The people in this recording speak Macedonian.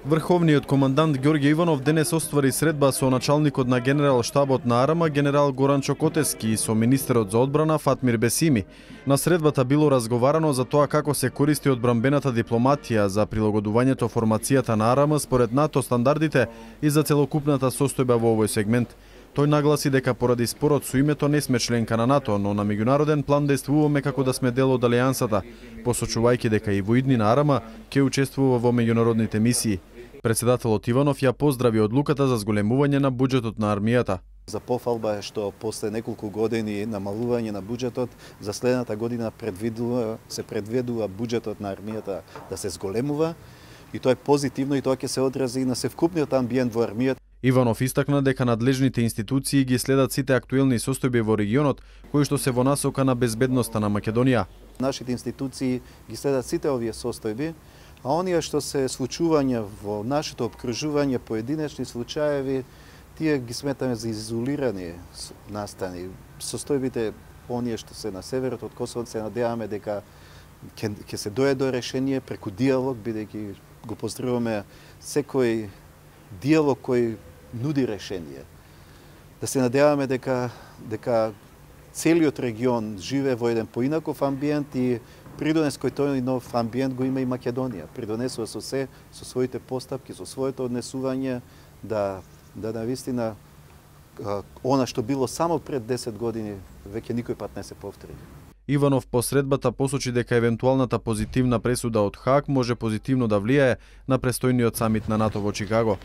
Врховниот командант Ѓорѓе Иванов денес оствари средба со началникот на генерал штабот на АРМА генерал Горан Чокотевски и со министерот за одбрана Фатмир Бесими. На средбата било разговарано за тоа како се користи одбранбената дипломатија за прилагодувањето формацијата на АРМА според НАТО стандардите и за целокупната состојба во овој сегмент. Тој нагласи дека поради спорот со името не сме членка на НАТО, но на меѓународен план действуваме како да сме дел од алијансата, посочувајќи дека и воидни на АРМА ќе учествува во меѓународните мисии. Председателот Иванов ја поздрави одлуката за зголемување на буџетот на армијата. За пофалба е што после неколку години намалување на буџетот, за следната година се предвидува буџетот на армијата да се зголемува и тоа е позитивно и тоа ќе се одрази на севкупниот амбиент во армијата. Иванов истакна дека надлежните институции ги следат сите актуелни состојби во регионот, кои што се во насока на безбедноста на Македонија. Нашите институции ги следат сите овие состојби, а оние што се случувања во нашето обкружување, поединечни случаеви, тие ги сметаме за изолирани настани. Состојбите, оние што се на северот од Косово, се надеваме дека ќе се дојде до решение преку диалог, бидејќи го поздравуваме секој диалог кој нуди решение. Да се надеваме дека целиот регион живее во еден поинаков амбиент и придонес кој тој нов амбиент го има и Македонија. Придонесува со своите постапки, со своето однесување да навистина она што било само пред 10 години веќе никој пат не се повтори. Иванов по средбата посочи дека евентуалната позитивна пресуда од Хааг може позитивно да влијае на престојниот самит на НАТО во Чикаго.